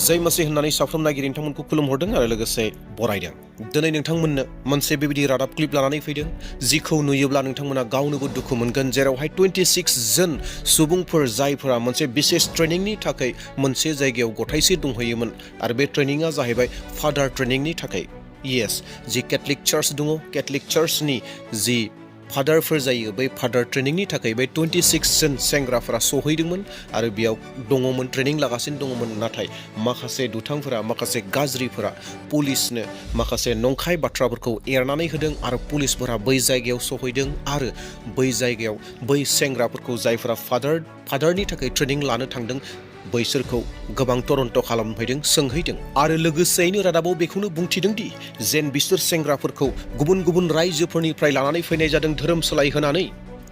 जय मसीह होननानै साफ्रोम नागिरि नोंथांमोनखौ खुलुमहरदों आरो लोगोसे बरायदों। दिनै नोंथांमोननो मोनसे बेबायदि रादाब क्लिप लानानै फैदों जिखौ नुयोब्ला नोंथांमोना गावनोबो दुखु मोनगोन, जेरावहाय 26 जन सुबुंफोर जायफोरा मोनसे बिसेस ट्रेनिंनि थाखाय मोनसे जायगायाव गथायसे दंहैयोमोन आरो बे ट्रेनिंआ जाहैबाय फादार ट्रेनिंनि थाखाय। येस, जि कैथलिक चार्च दङ, कैथलिक चार्चनि जि फादारफोर जायो बै फादार ट्रेनिंनि थाखाय बै 26 जन सेंग्राफोरा सहैदोंमोन आरो बेयाव दङमोन, ट्रेनिं लागासिनो दङमोन। नाथाय माखासे दुथांफोरा, माखासे गाज्रिफोरा पुलिसनो माखासे नंखाय बाथ्राफोरखौ एरनानै होदों आरो पुलिसफोरा बै जायगायाव सहैदों आरो बै जायगायाव बै सेंग्राफोरखौ जायफोरा फादारनि थाखाय ट्रेनिं लानो थांदों बैसोरखौ गोबां टरन्ट' खालामहैदों, सोंहैदों आरो लोगोसेयैनो रादाबाव बेखौनो बुंथिदों दि जेन बिसोर सेंग्राफोरखौ गुबुन गुबुन रायजोफोरनिफ्राय लानानै फैनाय जादों धोरोम सोलायहोनानै।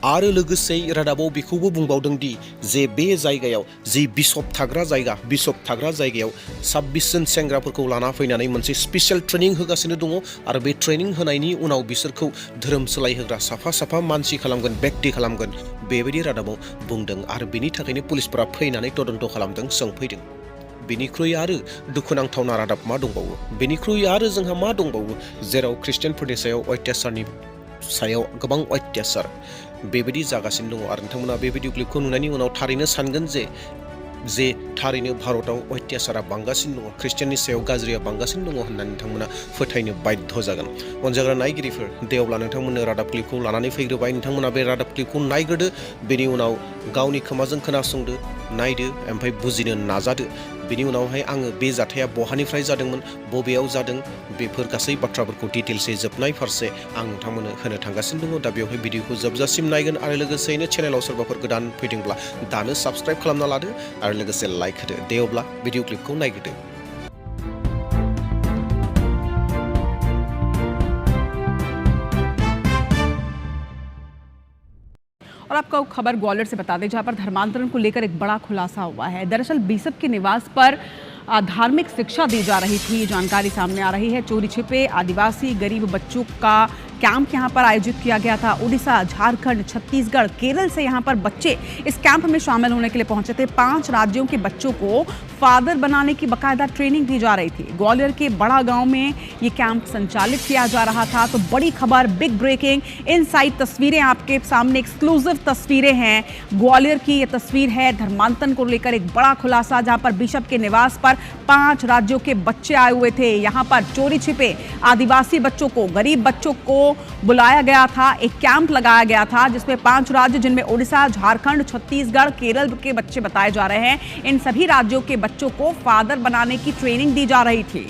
आरो लोगोसे रादाबाव बेखौबो बुंबावदों दि जे बे जायगायाव जि बिशप थाग्रा जायगायाव 26 जन सेंग्राफोरखौ लाना फैनानै मोनसे स्पेशल ट्रेनिं होगासिनो दङ आरो बे ट्रेनिं होनायनि उनाव बिसोरखौ धोरोम सोलायहोग्रा साफा मानसि खालामगोन, व्यक्ति खालामगोन, बेबायदि रादाबाव बुंदों। आरो बेनि थाखायनो पुलिसफोरा फैनानै तदन्त खालामदों, सोंफैदों। बेनिख्रुइ आरो दुखुनांथावना रादाब मा दंबावो? बेनिख्रुइ आरो जोंहा मा दंबावो जेराव ख्रिस्टियानफोरनि सायाव अत्याचारनि सायाव गोबां अत्याचार बेबायदि जागासिनो दङ आरो नोंथांमोना बे भिडिअ क्लिपखौ नुनायनि उनाव थारैनो सानगोन जे थारैनो भारताव अत्याचारा बांगासिनो दङ, ख्रिस्टियाननि सायाव गाज्रिया बांगासिनो दङ होननानै नोंथांमोना फोथायनो बाध्य जागोन। अनजाग्रा नायगिरिफोर, दे अब्ला नोंथांमोननो रादाब क्लिपखौ लानानै फैग्रोबाय। नोंथांमोना बे रादाब क्लिपखौ नायग्रोदो, बेनि उनाव गावनि खोमाजों खोनासंदो, नायदो, ओमफ्राय बुजिनो नाजादो। बेनि उनावहाय आङो बे जाथाया बहानिफ्राय जादोंमोन, बबेयाव जादों, बेफोर गासै बाथ्राफोरखौ डिटेल्सै जोबनाय फारसे आं नोंथांमोननो होनो थांगासिनो दङ। दा बेवहाय भिडिअखौ जोबजासिम नायगोन आरो लोगोसेयैनो चेनेलाव सोरबाफोर गोदान फैदोंब्ला दानो साबस्क्राइब खालामना लादो आरो लोगोसे लाइक होदो। दे अब्ला भिडिअ क्लिपखौ नायग्रोदो। और आपको खबर ग्वालियर से बता दें, जहां पर धर्मांतरण को लेकर एक बड़ा खुलासा हुआ है। दरअसल बिशप के निवास पर धार्मिक शिक्षा दी जा रही थी, जानकारी सामने आ रही है। चोरी छिपे आदिवासी गरीब बच्चों का कैंप यहां पर आयोजित किया गया था। उड़ीसा, झारखंड, छत्तीसगढ़, केरल से यहां पर बच्चे इस कैंप में शामिल होने के लिए पहुंचे थे। 5 राज्यों के बच्चों को फादर बनाने की बाकायदा ट्रेनिंग दी जा रही थी। ग्वालियर के बड़ा गांव में ये कैंप संचालित किया जा रहा था। तो बड़ी खबर, बिग ब्रेकिंग, इनसाइड तस्वीरें आपके सामने, एक्सक्लूसिव तस्वीरें हैं। ग्वालियर की ये तस्वीर है, धर्मांतरण को लेकर एक बड़ा खुलासा, जहां पर बिशप के निवास पर 5 राज्यों के बच्चे आए हुए थे। यहां पर चोरी छिपे आदिवासी बच्चों को, गरीब बच्चों को बुलाया गया था। एक कैंप लगाया गया था जिसमें 5 राज्य, जिनमें उड़ीसा, झारखंड, छत्तीसगढ़, केरल के बच्चे बताए जा रहे हैं। इन सभी राज्यों के बच्चों को फादर बनाने की ट्रेनिंग दी जा रही थी।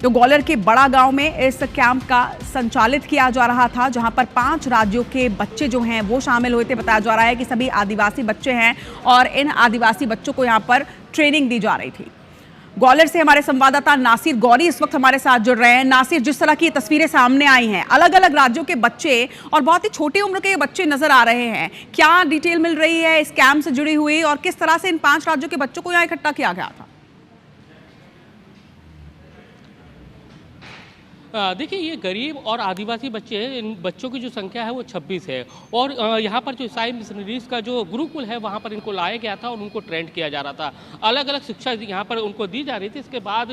तो ग्वालियर के बड़ा गांव में इस कैंप का संचालित किया जा रहा था, जहां पर 5 राज्यों के बच्चे जो हैं वो शामिल हुए थे। बताया जा रहा है कि सभी आदिवासी बच्चे हैं और इन आदिवासी बच्चों को यहां पर ट्रेनिंग दी जा रही थी। ग्वालियर से हमारे संवाददाता नासिर गौरी इस वक्त हमारे साथ जुड़ रहे हैं। नासिर, जिस तरह की तस्वीरें सामने आई हैं, अलग अलग राज्यों के बच्चे और बहुत ही छोटी उम्र के बच्चे नजर आ रहे हैं, क्या डिटेल मिल रही है इस कैंप से जुड़ी हुई और किस तरह से इन 5 राज्यों के बच्चों को यहाँ इकट्ठा किया गया था? देखिए, ये गरीब और आदिवासी बच्चे हैं। इन बच्चों की जो संख्या है वो 26 है और यहाँ पर जो ईसाई मिशनरीज का जो गुरुकुल है वहाँ पर इनको लाया गया था और उनको ट्रेंड किया जा रहा था। अलग अलग शिक्षा यहाँ पर उनको दी जा रही थी। इसके बाद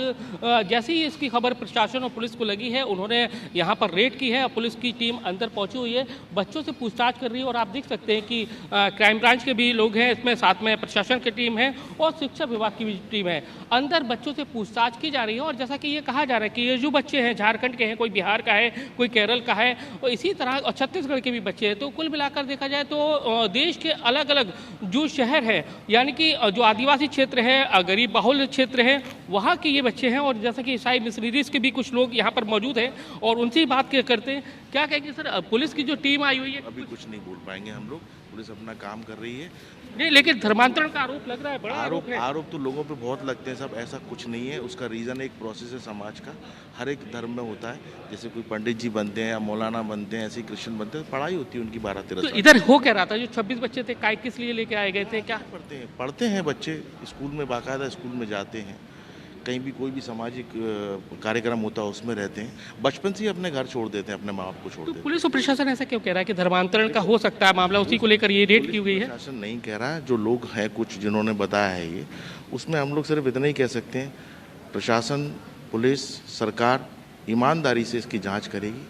जैसे ही इसकी खबर प्रशासन और पुलिस को लगी है, उन्होंने यहाँ पर रेड की है और पुलिस की टीम अंदर पहुँची हुई है, बच्चों से पूछताछ कर रही है। और आप देख सकते हैं कि क्राइम ब्रांच के भी लोग हैं इसमें, साथ में प्रशासन की टीम है और शिक्षा विभाग की भी टीम है। अंदर बच्चों से पूछताछ की जा रही है और जैसा कि ये कहा जा रहा है कि ये जो बच्चे हैं झारखंड के हैं, कोई बिहार का है, कोई केरल का है और इसी तरह और छत्तीसगढ़ के भी बच्चे हैं। तो कुल मिलाकर देखा जाए तो देश के अलग अलग जो शहर है, यानी कि जो आदिवासी क्षेत्र है, गरीब बहुल क्षेत्र है, वहाँ के ये बच्चे हैं। और जैसा कि ईसाई मिशनरीज के भी कुछ लोग यहाँ पर मौजूद हैं और उनसे ही बात करते हैं। क्या कहेंगे सर, पुलिस की जो टीम आई हुई है? अभी कुछ नहीं बोल पाएंगे हम लोग, पुलिस अपना काम कर रही है। नहीं, लेकिन धर्मांतरण का आरोप लग रहा है, बड़ा आरोप तो लोगों पे बहुत लगते हैं सब, ऐसा कुछ नहीं है। उसका रीज़न एक प्रोसेस है समाज का, हर एक धर्म में होता है। जैसे कोई पंडित जी बनते हैं या मौलाना बनते हैं, ऐसे ही क्रिश्चियन बनते हैं, पढ़ाई होती है उनकी 12-13 साल। इधर हो क्या रहा था? जो 26 बच्चे थे, किस लिए लेके आए गए थे? क्या पढ़ते हैं बच्चे, स्कूल में बाकायदा स्कूल में जाते हैं, कहीं भी कोई भी सामाजिक कार्यक्रम होता है उसमें रहते हैं, बचपन से ही अपने घर छोड़ देते हैं, अपने माँ बाप को छोड़ देते हैं। पुलिस और प्रशासन ऐसा क्यों कह रहा है कि धर्मांतरण का हो सकता है मामला, उसी को लेकर ये रेड की गई है? प्रशासन नहीं कह रहा है, जो लोग हैं कुछ जिन्होंने बताया है ये, उसमें हम लोग सिर्फ इतना ही कह सकते हैं, प्रशासन, पुलिस, सरकार ईमानदारी से इसकी जांच करेगी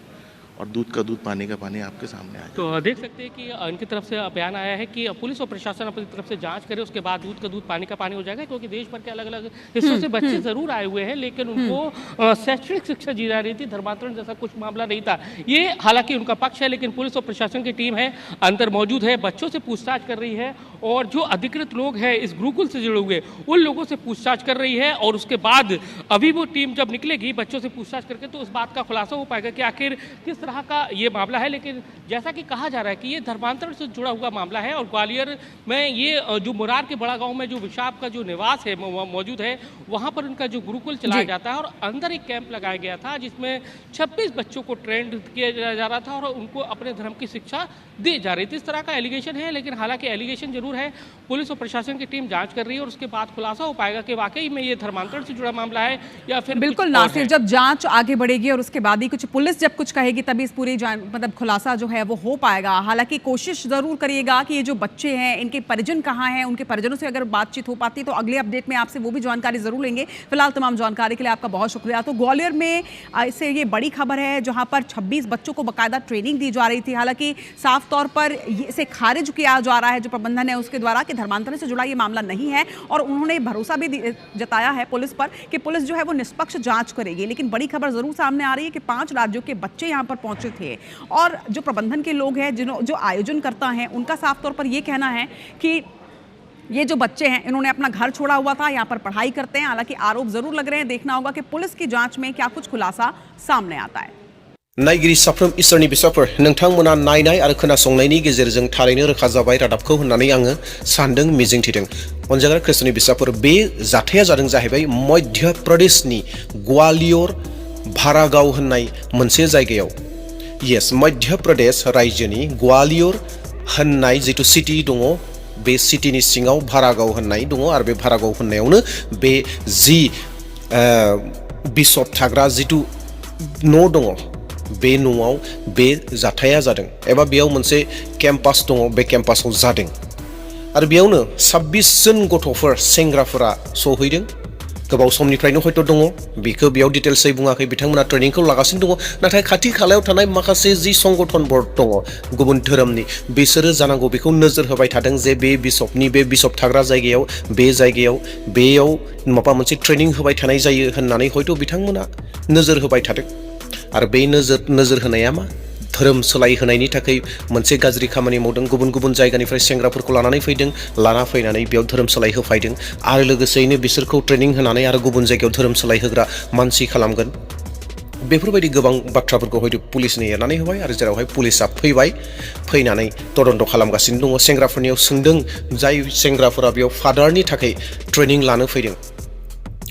और दूध का दूध पानी का पानी आपके सामने आएगा। तो देख सकते हैं कि इनकी तरफ से बयान आया है कि पुलिस और प्रशासन अपनी तरफ से जांच करे, उसके बाद दूध का दूध पानी का पानी हो जाएगा, क्योंकि देश भर के अलग अलग हिस्सों से बच्चे जरूर आए हुए हैं, लेकिन उनको शैक्षणिक शिक्षा दी जा रही थी, धर्मांतरण जैसा कुछ मामला नहीं था। ये हालांकि उनका पक्ष है, लेकिन पुलिस और प्रशासन की टीम है अंदर मौजूद है, बच्चों से पूछताछ कर रही है और जो अधिकृत लोग हैं इस गुरुकुल से जुड़े हुए उन लोगों से पूछताछ कर रही है, और उसके बाद अभी वो टीम जब निकलेगी बच्चों से पूछताछ करके तो उस बात का खुलासा हो पाएगा कि आखिर किस तरह का ये मामला है। लेकिन जैसा कि कहा जा रहा है कि ये धर्मांतरण से जुड़ा हुआ मामला है, और ग्वालियर में ये जो मुरार के बड़ा गांव में जो विशाप का जो निवास है मौजूद है, वहां पर उनका जो गुरुकुल चलाया जाता है, और अंदर एक कैंप लगाया गया था जिसमें 26 बच्चों को ट्रेंड किया जा रहा था और उनको अपने धर्म की शिक्षा दी जा रही थी। इस तरह का एलिगेशन है, लेकिन हालांकि एलिगेशन जरूर है, पुलिस और प्रशासन की टीम जांच कर रही है और उसके बाद खुलासा हो पाएगा कि वाकई में ये धर्मांतरण से जुड़ा मामला है या फिर बिल्कुल नासिर, जब जांच आगे बढ़ेगी और उसके बाद ही कुछ पुलिस जब कुछ कहेगी तभी इस पूरी मतलब खुलासा जो है वो हो पाएगा। हालांकि कोशिश जरूर करिएगा कि ये जो बच्चे हैं इनके परिजन कहाँ हैं, उनके परिजनों से अगर बातचीत हो पाती तो अगले अपडेट में आपसे वो भी जानकारी जरूर लेंगे। फिलहाल तमाम जानकारी के लिए आपका बहुत शुक्रिया। तो ग्वालियर में इससे ये बड़ी खबर है जहां पर 26 बच्चों को बाकायदा ट्रेनिंग दी जा रही थी। हालांकि साफ तौर पर इसे खारिज किया जा रहा है जो प्रबंधन है उसके द्वारा कि धर्मांतरण से जुड़ा ये मामला नहीं है, और उन्होंने भरोसा भी जताया है पुलिस पर कि पुलिस जो है वो निष्पक्ष जांच करेगी। लेकिन बड़ी खबर जरूर सामने आ रही है कि 5 राज्यों के बच्चे यहाँ पर पहुंचे थे, और जो प्रबंधन के लोग हैं जो आयोजन करता हैं उनका साफ तौर पर यह कहना है कि ये जो बच्चे हैं इन्होंने अपना घर छोड़ा हुआ था, यहाँ पर पढ़ाई करते हैं। हालांकि आरोप जरूर लग रहे हैं, देखना होगा कि पुलिस की जांच में क्या कुछ खुलासा सामने आता है। नायगिरि साफ्रोम इसोरनि बिसाफोर नोंथांमोना नायनाय आरो खोनासंनायनि गेजेरजों थारैनो रोखा जाबाय रादाबखौ होननानै आङो सानदों, मिजिंथिदों। अनजाग्रा ख्रिस्टनि बिसाफोर, बे जाथाया जादों जाहैबाय मध्य प्रदेशनि ग्वालियर भारागाव होननाय मोनसे जायगायाव। येस, मध्य प्रदेश राज्योनि ग्वालियर होननाय जितु सिटि दङ, बे सिटिनि सिङाव भारागाव होननाय दङ, आरो बे भारागाव होननायावनो बे जि बिशप थाग्रा जितु न' दङ, बे न'आव बे जाथाया जादों, एबा बेयाव मोनसे केम्पास दङ, बे केम्पासाव जादों। आरो बेयावनो 26 जन गथ'फोर, सेंग्राफोरा सहैदों। गोबाव समनिफ्रायनो हयथ' दङ, बेखौ बेयाव डिटेल्सै बुङाखै, बिथांमोना ट्रेनिंखौ लागासिनो दङ। नाथाय खाथि खालायाव थानाय माखासे जि संगठनफोर दङ गुबुन धोरोमनि, बिसोरो जानांगौ बेखौ नोजोर होबाय थादों जे बे बिशप थाग्रा जायगायाव, बेयाव माबा मोनसे ट्रेनिं होबाय थानाय जायो होननानै हयथ' बिथांमोना नोजोर होबाय थादों। आरो बे नोजोर होनाया मा, धोरोम सोलायहोनायनि थाखाय मोनसे गाज्रि खामानि मावदों। गुबुन गुबुन जायगानिफ्राय सेंग्राफोरखौ लानानै फैदों, लाना फैनानै बेयाव धोरोम सोलायहोफायदों, आरो लोगोसेयैनो बिसोरखौ ट्रेनिं होनानै आरो गुबुन जायगायाव धोरोम सोलायहोग्रा मानसि खालामगोन। बेफोरबायदि गोबां बाथ्राफोरखौ हयथ' पुलिसनो एरनानै होबाय, आरो जेरावहाय पुलिसा फैनानै तदन्त खालामगासिनो दङ। सेंग्राफोरनियाव सोंदों, जाय सेंग्राफोरा बेयाव फादारनि थाखाय ट्रेनिं लानो फैदों,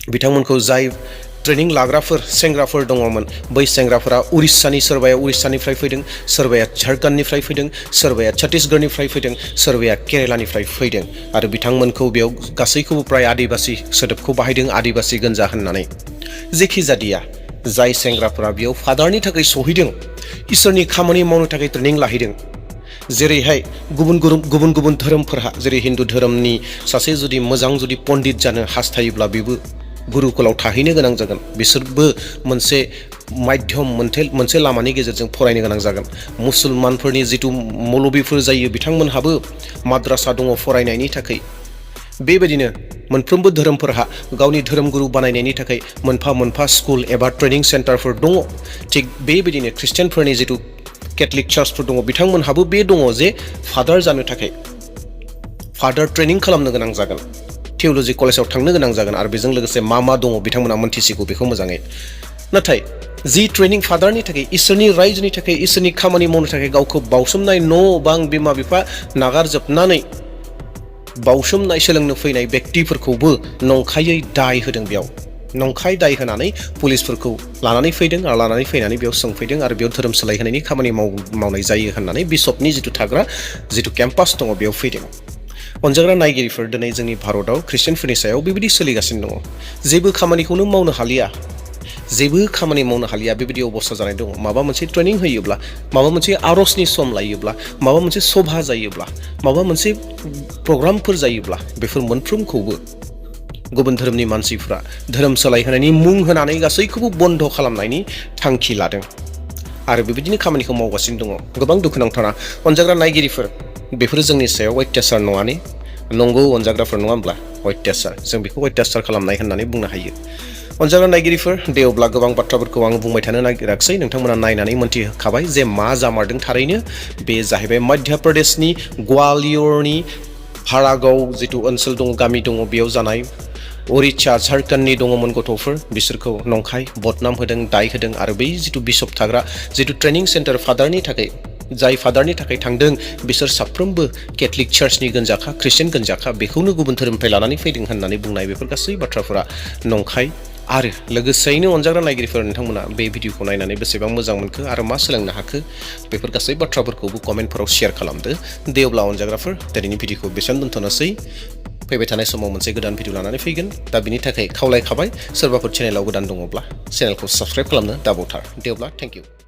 बिथांमोनखौ जाय ट्रेनिं लाग्राफोर सेंग्राफोर दङमोन, बै सेंग्राफोरा सोरबाया उड़िष्यानिफ्राय फैदों, सोरबाया झारखंडनिफ्राय फैदों, सोरबाया छत्तीसगढ़निफ्राय फैदों, सोरबाया केरेलानिफ्राय फैदों, आरो बिथांमोनखौ बेयाव गासैखौबो प्राय आदिबासी सोदोबखौ बाहायदों, आदिबासी गोनजा होननानै। जेखि जादिया, जाय सेंग्राफोरा बेयाव फादारनि थाखाय सहैदों, इसोरनि खामानि मावनो थाखाय ट्रेनिं लाहैदों, जेरैहाय गुबुन धोरोमफोरहा, जेरै हिन्दु धोरोमनि सासे जुदि मोजां पण्डित जानो हास्थायोब्ला बेबो गुरुकुलाव थाहैनो गोनां जागोन, बिसोरबो मोनसे माध्यम, मोनसे लामानि गेजेरजों फरायनो गोनां जागोन। मुसलमानफोरनि जितु मौलबीफोर जायो, बिथांमोनहाबो माद्रासा दङ फरायनायनि थाखाय। बेबायदिनो मोनफ्रोमबो धोरोमफोरहा गावनि धोरोमगुरु बानायनायनि थाखाय मोनफा मोनफा स्कुल एबा ट्रेनिं सेन्टारफोर दङ। थिग बेबायदिनो ख्रिस्टियानफोरनि जितु केथलिक चार्चफोर दङ, बिथांमोनहाबो बे दङ जे फादार जानो थाखाय फादार ट्रेनिं खालामनो गोनां जागोन, थियोल'जि कलेजाव थांनो गोनां जागोन, आरो बेजों लोगोसे मा दङ बिथांमोना मोनथिसिगौ बेखौ मोजाङै। नाथाय जि ट्रेनिं फादारनि थाखाय, इसोरनि रायजोनि थाखाय, इसोरनि खामानि मावनो थाखाय गावखौ बावसोमनाय, न' बां बिमा बिफा नागारजोबनानै बावसोमनाय सोलोंनो फैनाय व्यक्तिफोरखौबो नंखायै दाय होदों। बेयाव नंखाय दाय होनानै पुलिसफोरखौ लानानै फैदों, आरो लानानै फैनानै बेयाव सोंफैदों, आरो बेयाव धोरोम सोलायहोनायनि खामानि मावनाय जायो होननानै बिशपनि जितु थाग्रा जितु केम्पास दङ बेयाव फैदों। अनजाग्रा नायगिरिफोर दिनै जोंनि भारताव ख्रिस्टियानफोरनि सायाव बेबायदि सोलिगासिनो दङ जेबो खामानिखौनो मावनो हालिया बेबायदि अबस्था जानाय दङ माबा मोनसे ट्रेनिं होयोब्ला माबा मोनसे आर'जनि सम लायोब्ला माबा मोनसे सभा जायोब्ला माबा मोनसे प्रग्रामफोर जायोब्ला बेफोर मोनफ्रोमखौबो गुबुन धोरोमनि मानसिफ्रा धोरोम सोलायहोनायनि मुं होनानै गासैखौबो बन्द खालामनायनि थांखि लादों आरो बेबायदिनो खामानिखौ मावगासिनो दङ गोबां दुखुनांथावना अनजाग्रा नायगिरिफोर बेफोरो जोंनि सायाव अत्याचार नङाने नंगौ अनजाग्राफोर नङा होमब्ला अत्याचार जों बेखौ अत्याचार खालामनाय होननानै बुंनो हायो अनजाग्रा नायगिरिफोर दे अब्ला गोबां बाथ्राफोरखौ आं बुंबाय थानो नागिराखसै नोंथांमोना नायनानै मोनथिखाबाय जे मा जामारदों थारैनो बे जाहैबाय मध्य प्रदेशनि ग्वालियरनि भारागाव जिथु ओनसोल दङ गामि दङ बेयाव जानाय उरिष्या झारखन्डनि दङमोन गथ'फोर बिसोरखौ नंखाय बदनाम होदों दाय होदों आरो बै जिथु बिशप थाग्रा जिथु ट्रेनिं सेन्टार जाय फादारनि थाखाय थांदों बिसोर साफ्रोमबो केथलिक चार्चनि गोनजाखा ख्रिस्टियान गोनजाखा बेखौनो गुबुन धोरोमनिफ्राय लानानै फैदों होननानै बुंनाय बेफोर गासै बाथ्राफोरा नंखाय आरो लोगोसेयैनो अनजाग्रा नायगिरिफोर नोंथांमोना बे भिडिअखौ नायनानै बेसेबां मोजां मोनखो आरो मा सोलोंनो हाखो बेफोर गासै बाथ्राफोरखौबो कमेन्टफोराव शेयार खालामदो दे अब्ला अनजाग्राफोर दिनैनि भिडिअखौ बेसेबां दोनथ'नोसै फैबाय थानाय समाव मोनसे गोदान भिडिअ लानानै फैगोन दा बिनि थाखाय खावलायखाबाय सोरबाफोर चेनेलाव गोदान दङब्ला चेनेलखौ साबस्क्राइब खालामनो दाबावथार दे अब्ला थेंक इउ